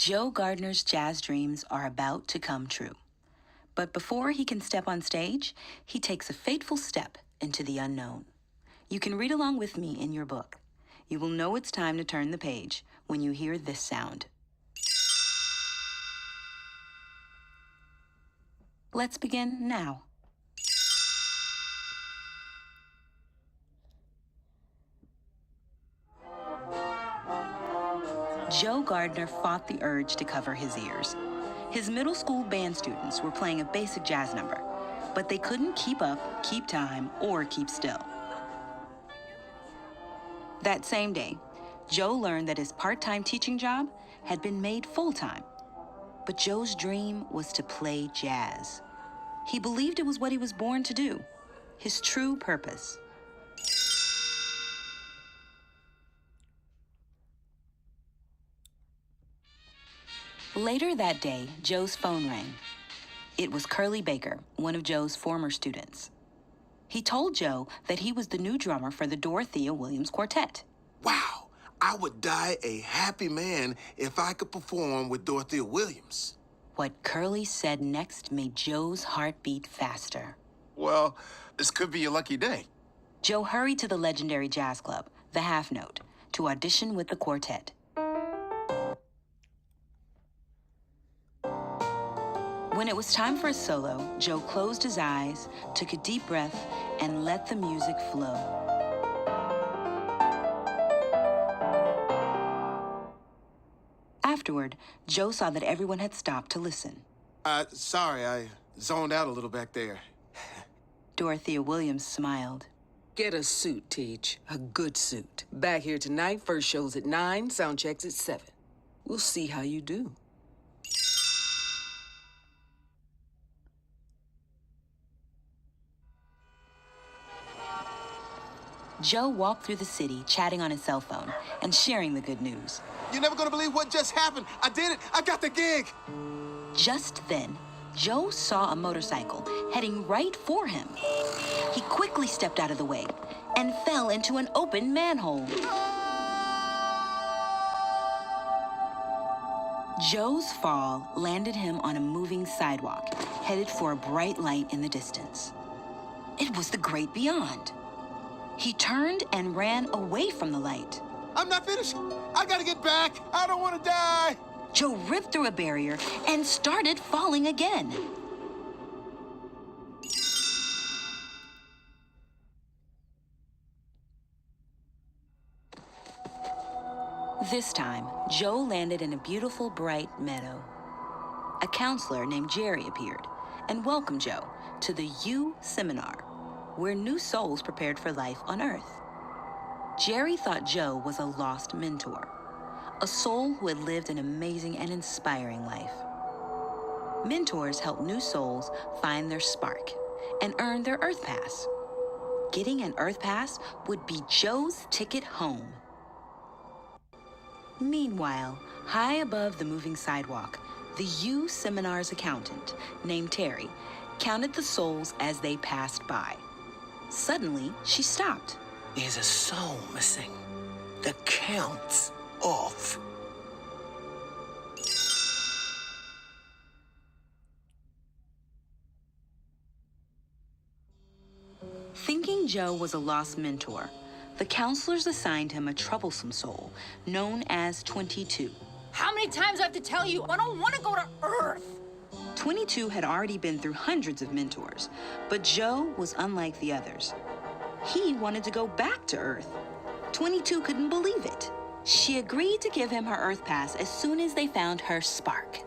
Joe Gardner's jazz dreams are about to come true. But before he can step on stage, he takes a fateful step into the unknown. You can read along with me in your book. You will know it's time to turn the page when you hear this sound. Let's begin now. Joe Gardner fought the urge to cover his ears. His middle school band students were playing a basic jazz number, but they couldn't keep up, keep time, or keep still. That same day, Joe learned that his part-time teaching job had been made full-time. But Joe's dream was to play jazz. He believed it was what he was born to do, his true purpose. Later that day, Joe's phone rang. It was Curly Baker, one of Joe's former students. He told Joe that he was the new drummer for the Dorothea Williams Quartet. Wow, I would die a happy man if I could perform with Dorothea Williams. What Curly said next made Joe's heart beat faster. Well, this could be your lucky day. Joe hurried to the legendary jazz club, the Half Note, to audition with the quartet. When it was time for a solo, Joe closed his eyes, took a deep breath, and let the music flow. Afterward, Joe saw that everyone had stopped to listen. Sorry, I zoned out a little back there. Dorothea Williams smiled. Get a suit, Teach. A good suit. Back here tonight, first show's at 9, sound checks at 7. We'll see how you do. Joe walked through the city, chatting on his cell phone and sharing the good news. You're never gonna believe what just happened. I did it. I got the gig. Just then, Joe saw a motorcycle heading right for him. He quickly stepped out of the way and fell into an open manhole. Joe's fall landed him on a moving sidewalk, headed for a bright light in the distance. It was the great beyond. He turned and ran away from the light. I'm not finished. I gotta get back. I don't want to die. Joe ripped through a barrier and started falling again. This time, Joe landed in a beautiful, bright meadow. A counselor named Jerry appeared and welcomed Joe to the U Seminar, where new souls prepared for life on Earth. Jerry thought Joe was a lost mentor, a soul who had lived an amazing and inspiring life. Mentors help new souls find their spark and earn their Earth Pass. Getting an Earth Pass would be Joe's ticket home. Meanwhile, high above the moving sidewalk, the U Seminar's accountant, named Terry, counted the souls as they passed by. Suddenly, she stopped. There's a soul missing. The count's off. Thinking Joe was a lost mentor, the counselors assigned him a troublesome soul known as 22. How many times do I have to tell you? I don't want to go to Earth. 22 had already been through hundreds of mentors, but Joe was unlike the others. He wanted to go back to Earth. 22 couldn't believe it. She agreed to give him her Earth Pass as soon as they found her spark.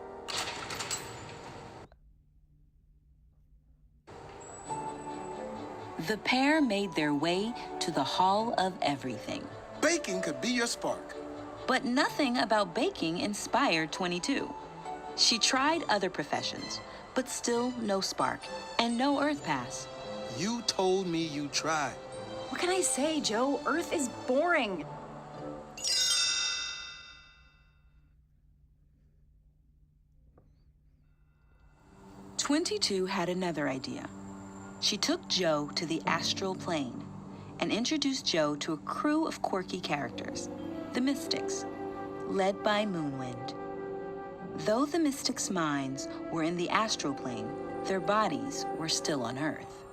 The pair made their way to the Hall of Everything. Baking could be your spark. But nothing about baking inspired 22. She tried other professions, but still no spark and no Earth Pass. You told me you tried. What can I say, Joe? Earth is boring. "22 had another idea. She took Joe to the astral plane and introduced Joe to a crew of quirky characters, the Mystics, led by Moonwind. Though the mystics' minds were in the astral plane, their bodies were still on Earth.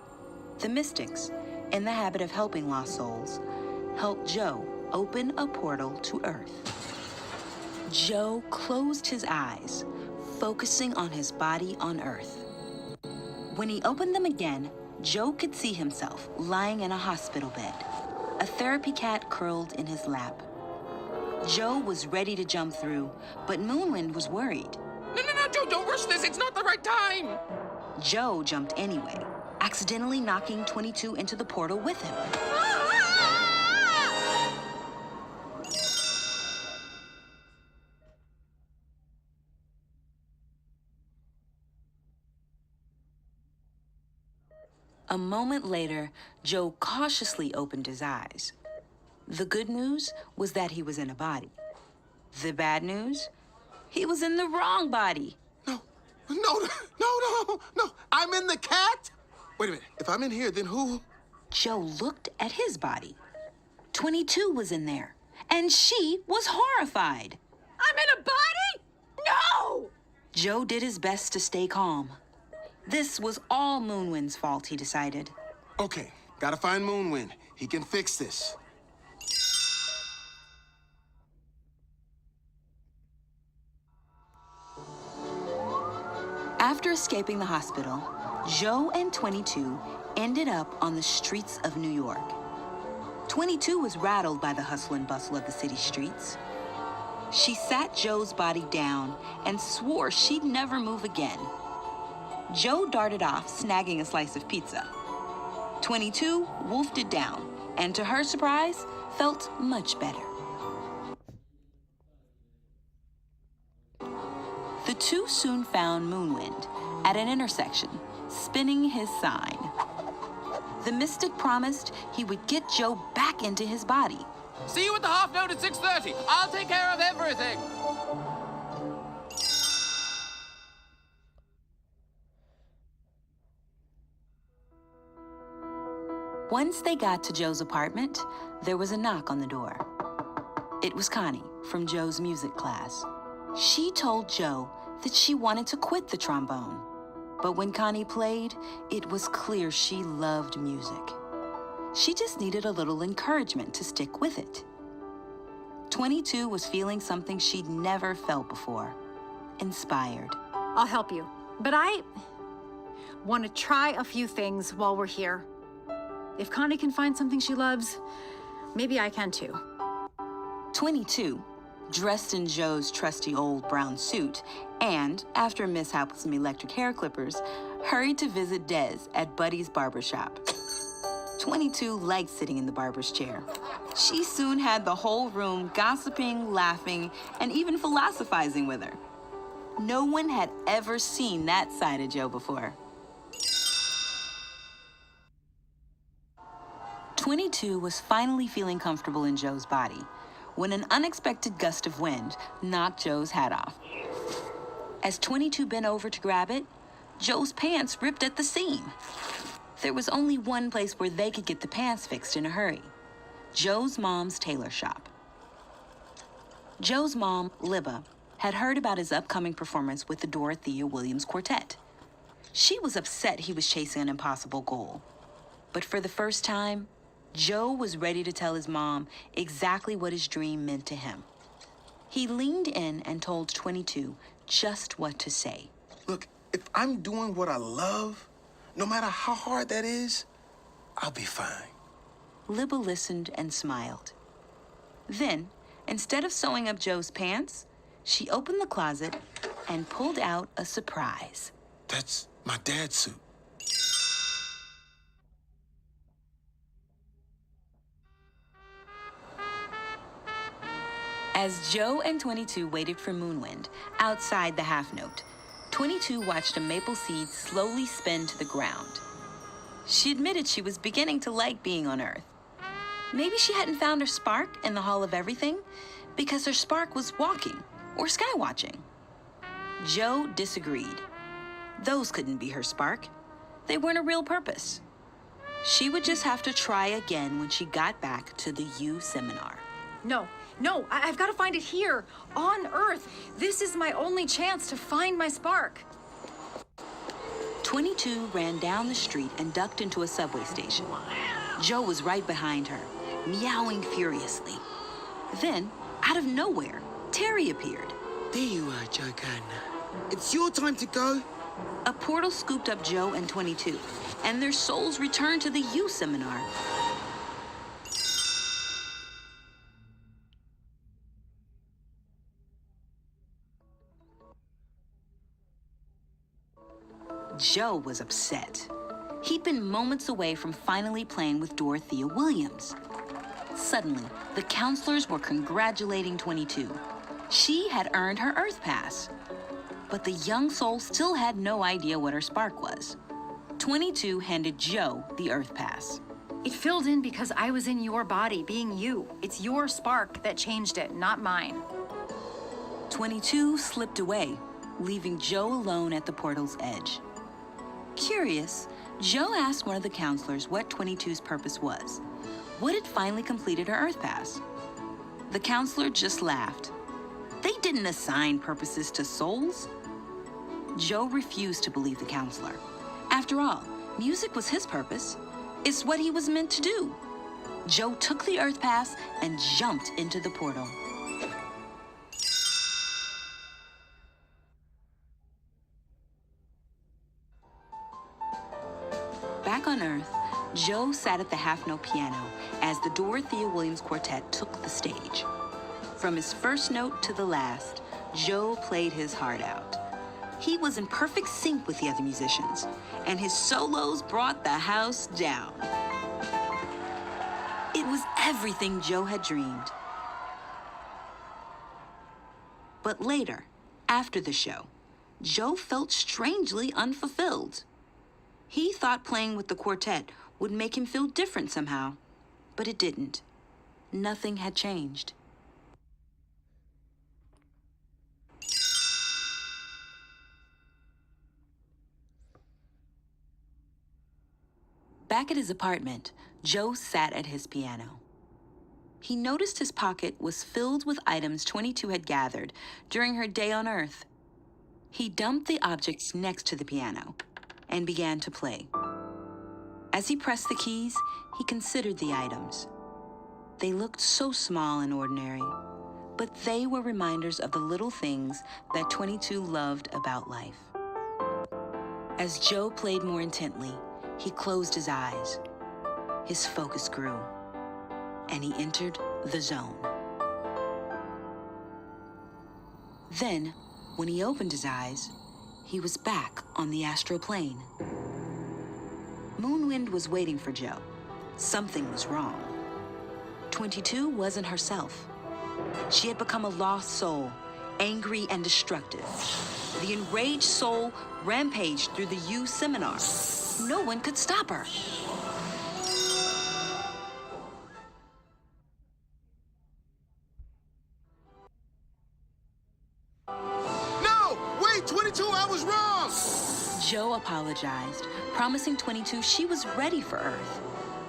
The mystics, in the habit of helping lost souls, helped Joe open a portal to Earth. Joe closed his eyes, focusing on his body on Earth. When he opened them again, Joe could see himself lying in a hospital bed, a therapy cat curled in his lap. Joe was ready to jump through, but Moonwind was worried. No, Joe, don't rush this. It's not the right time. Joe jumped anyway, accidentally knocking 22 into the portal with him. A moment later, Joe cautiously opened his eyes. The good news was that he was in a body. The bad news? He was in the wrong body. No. I'm in the cat? Wait a minute. If I'm in here, then who? Joe looked at his body. 22 was in there, and she was horrified. I'm in a body? No! Joe did his best to stay calm. This was all Moonwind's fault, he decided. Okay, gotta find Moonwind. He can fix this. After escaping the hospital, Joe and 22 ended up on the streets of New York. 22 was rattled by the hustle and bustle of the city streets. She sat Joe's body down and swore she'd never move again. Joe darted off, snagging a slice of pizza. 22 wolfed it down, and to her surprise, felt much better. The two soon found Moonwind at an intersection, spinning his sign. The mystic promised he would get Joe back into his body. See you at the half note at 6:30. I'll take care of everything. Once they got to Joe's apartment, there was a knock on the door. It was Connie from Joe's music class. She told Joe that she wanted to quit the trombone. But when Connie played, it was clear she loved music. She just needed a little encouragement to stick with it. 22 was feeling something she'd never felt before. Inspired. I'll help you. But I want to try a few things while we're here. If Connie can find something she loves, maybe I can too. 22, dressed in Joe's trusty old brown suit, and, after a mishap with some electric hair clippers, hurried to visit Des at Buddy's barbershop. 22 liked sitting in the barber's chair. She soon had the whole room gossiping, laughing, and even philosophizing with her. No one had ever seen that side of Joe before. 22 was finally feeling comfortable in Joe's body when an unexpected gust of wind knocked Joe's hat off. As 22 bent over to grab it, Joe's pants ripped at the seam. There was only one place where they could get the pants fixed in a hurry: Joe's mom's tailor shop. Joe's mom, Libba, had heard about his upcoming performance with the Dorothea Williams Quartet. She was upset he was chasing an impossible goal. But for the first time, Joe was ready to tell his mom exactly what his dream meant to him. He leaned in and told 22 just what to say. Look, if I'm doing what I love, no matter how hard that is, I'll be fine. Libba listened and smiled. Then, instead of sewing up Joe's pants, she opened the closet and pulled out a surprise. That's my dad's suit. As Joe and 22 waited for Moonwind outside the half note, 22 watched a maple seed slowly spin to the ground. She admitted she was beginning to like being on Earth. Maybe she hadn't found her spark in the Hall of Everything because her spark was walking or sky watching. Joe disagreed. Those couldn't be her spark. They weren't a real purpose. She would just have to try again when she got back to the U seminar. No, no, I've got to find it here, on Earth. This is my only chance to find my spark. 22 ran down the street and ducked into a subway station. Joe was right behind her, meowing furiously. Then, out of nowhere, Terry appeared. There you are, Jocana. It's your time to go. A portal scooped up Joe and 22, and their souls returned to the U seminar. Joe was upset. He'd been moments away from finally playing with Dorothea Williams. Suddenly, the counselors were congratulating 22. She had earned her Earth Pass. But the young soul still had no idea what her spark was. 22 handed Joe the Earth Pass. It filled in because I was in your body, being you. It's your spark that changed it, not mine. 22 slipped away, leaving Joe alone at the portal's edge. Curious, Joe asked one of the counselors what 22's purpose was. What had finally completed her Earth Pass? The counselor just laughed. They didn't assign purposes to souls. Joe refused to believe the counselor. After all, music was his purpose. It's what he was meant to do. Joe took the Earth Pass and jumped into the portal. Back on Earth, Joe sat at the half-note piano as the Dorothea Williams Quartet took the stage. From his first note to the last, Joe played his heart out. He was in perfect sync with the other musicians, and his solos brought the house down. It was everything Joe had dreamed. But later, after the show, Joe felt strangely unfulfilled. He thought playing with the quartet would make him feel different somehow, but it didn't. Nothing had changed. Back at his apartment, Joe sat at his piano. He noticed his pocket was filled with items 22 had gathered during her day on Earth. He dumped the objects next to the piano and began to play. As he pressed the keys, he considered the items. They looked so small and ordinary, but they were reminders of the little things that 22 loved about life. As Joe played more intently, he closed his eyes. His focus grew, and he entered the zone. Then, when he opened his eyes, he was back on the astral plane. Moonwind was waiting for Joe. Something was wrong. 22 wasn't herself. She had become a lost soul, angry and destructive. The enraged soul rampaged through the U seminar. No one could stop her. No! Wait, 22, I was wrong! Joe apologized, promising 22 she was ready for Earth.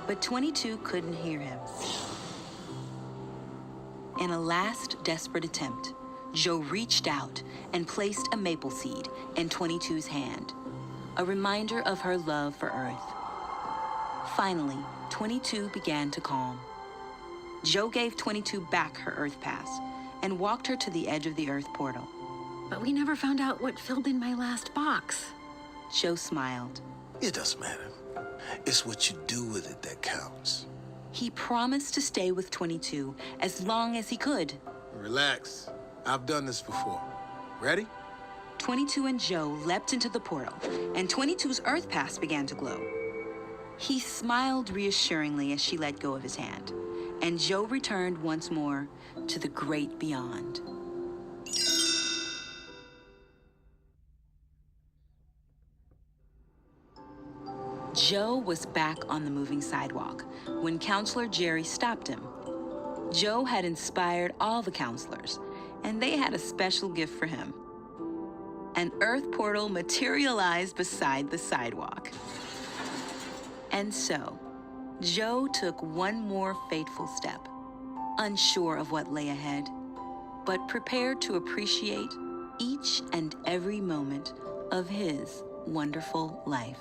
But 22 couldn't hear him. In a last desperate attempt, Joe reached out and placed a maple seed in 22's hand, a reminder of her love for Earth. Finally, 22 began to calm. Joe gave 22 back her Earth Pass and walked her to the edge of the Earth portal. But we never found out what filled in my last box. Joe smiled. It doesn't matter. It's what you do with it that counts. He promised to stay with 22 as long as he could. Relax. I've done this before. Ready? 22 and Joe leapt into the portal, and 22's Earth Pass began to glow. He smiled reassuringly as she let go of his hand, and Joe returned once more to the great beyond. Joe was back on the moving sidewalk when Counselor Jerry stopped him. Joe had inspired all the counselors, and they had a special gift for him. An Earth portal materialized beside the sidewalk. And so, Joe took one more fateful step. unsure of what lay ahead, but prepared to appreciate each and every moment of his wonderful life.